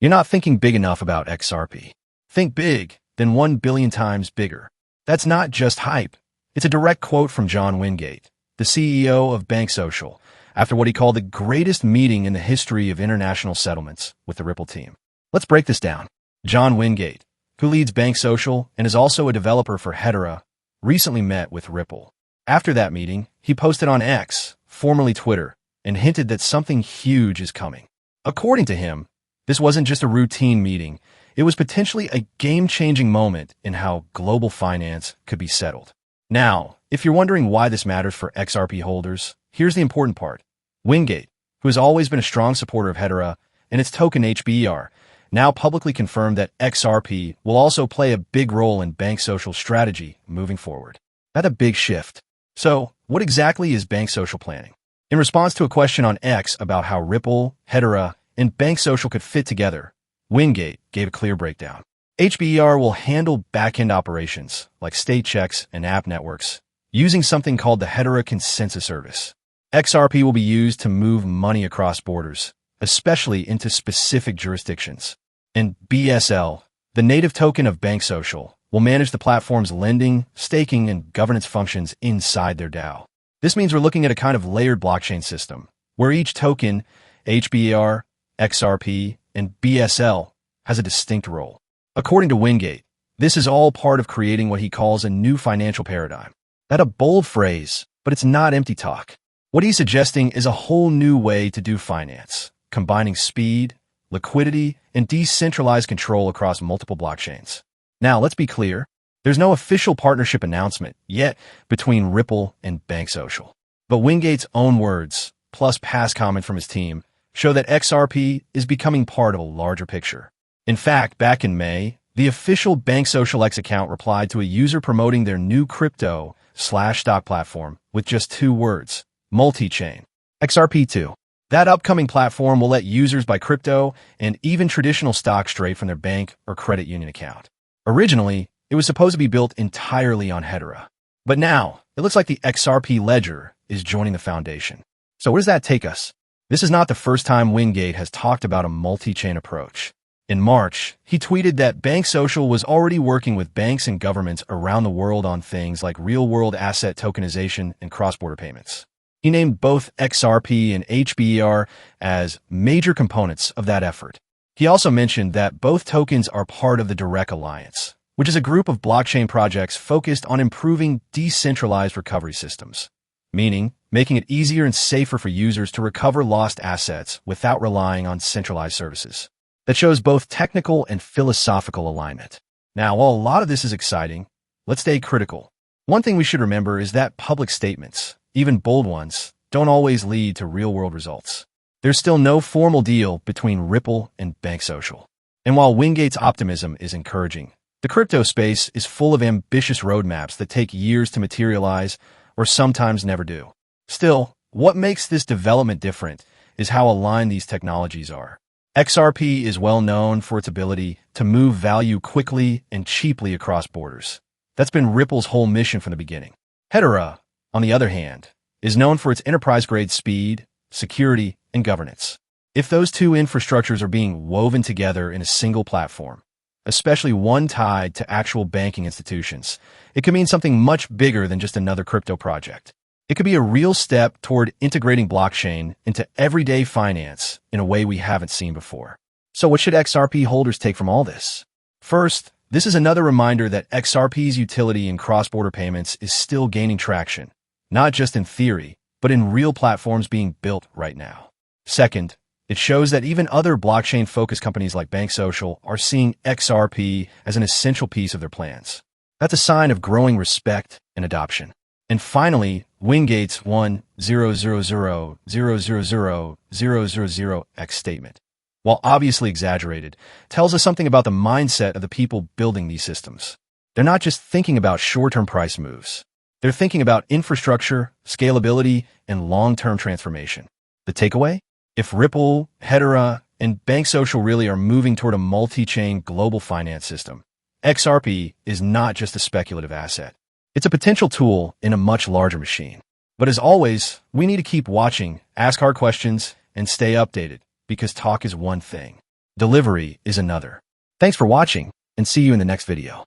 You're not thinking big enough about XRP. Think big, then 1 billion times bigger. That's not just hype. It's a direct quote from John Wingate, the CEO of BankSocial, after what he called the greatest meeting in the history of international settlements with the Ripple team. Let's break this down. John Wingate, who leads BankSocial and is also a developer for Hedera, recently met with Ripple. After that meeting, he posted on X, formerly Twitter, and hinted that something huge is coming. According to him, this wasn't just a routine meeting. It was potentially a game-changing moment in how global finance could be settled. Now, if you're wondering why this matters for XRP holders, here's the important part. Wingate, who has always been a strong supporter of Hedera and its token HBAR, now publicly confirmed that XRP will also play a big role in BankSocial's strategy moving forward. That's a big shift. So, what exactly is BankSocial planning? In response to a question on X about how Ripple, Hedera, and BankSocial could fit together, Wingate gave a clear breakdown. HBAR will handle backend operations like state checks and app networks using something called the Hedera Consensus Service. XRP will be used to move money across borders, especially into specific jurisdictions. And BSL, the native token of BankSocial, will manage the platform's lending, staking, and governance functions inside their DAO. This means we're looking at a kind of layered blockchain system, where each token, HBAR, XRP, and BSL, has a distinct role. According to Wingate, this is all part of creating what he calls a new financial paradigm. That's a bold phrase, but it's not empty talk. What he's suggesting is a whole new way to do finance, combining speed, liquidity, and decentralized control across multiple blockchains. Now, let's be clear. There's no official partnership announcement yet between Ripple and BankSocial. But Wingate's own words, plus past comment from his team, show that XRP is becoming part of a larger picture. In fact, back in May, the official BankSocial X account replied to a user promoting their new crypto/stock platform with just 2 words, multi-chain. XRP2. That upcoming platform will let users buy crypto and even traditional stock straight from their bank or credit union account. Originally, it was supposed to be built entirely on Hedera. But now, it looks like the XRP ledger is joining the foundation. So where does that take us? This is not the first time Wingate has talked about a multi-chain approach. In March, he tweeted that BankSocial was already working with banks and governments around the world on things like real-world asset tokenization and cross-border payments. He named both XRP and HBAR as major components of that effort. He also mentioned that both tokens are part of the Direct Alliance, which is a group of blockchain projects focused on improving decentralized recovery systems, meaning making it easier and safer for users to recover lost assets without relying on centralized services. That shows both technical and philosophical alignment. Now, while a lot of this is exciting, let's stay critical. One thing we should remember is that public statements, even bold ones, don't always lead to real-world results. There's still no formal deal between Ripple and BankSocial. And while Wingate's optimism is encouraging, the crypto space is full of ambitious roadmaps that take years to materialize or sometimes never do. Still, what makes this development different is how aligned these technologies are. XRP is well known for its ability to move value quickly and cheaply across borders. That's been Ripple's whole mission from the beginning. Hedera, on the other hand, is known for its enterprise-grade speed, security, and governance. If those two infrastructures are being woven together in a single platform, especially one tied to actual banking institutions, it could mean something much bigger than just another crypto project. It could be a real step toward integrating blockchain into everyday finance in a way we haven't seen before. So what should XRP holders take from all this? First, this is another reminder that XRP's utility in cross-border payments is still gaining traction, not just in theory, but in real platforms being built right now. Second, it shows that even other blockchain-focused companies like BankSocial are seeing XRP as an essential piece of their plans. That's a sign of growing respect and adoption. And finally, Wingate's 1,000,000,000,000,000x statement, while obviously exaggerated, tells us something about the mindset of the people building these systems. They're not just thinking about short-term price moves. They're thinking about infrastructure, scalability, and long-term transformation. The takeaway? If Ripple, Hedera, and BankSocial really are moving toward a multi-chain global finance system, XRP is not just a speculative asset. It's a potential tool in a much larger machine. But as always, we need to keep watching, ask hard questions, and stay updated, because talk is one thing. Delivery is another. Thanks for watching, and see you in the next video.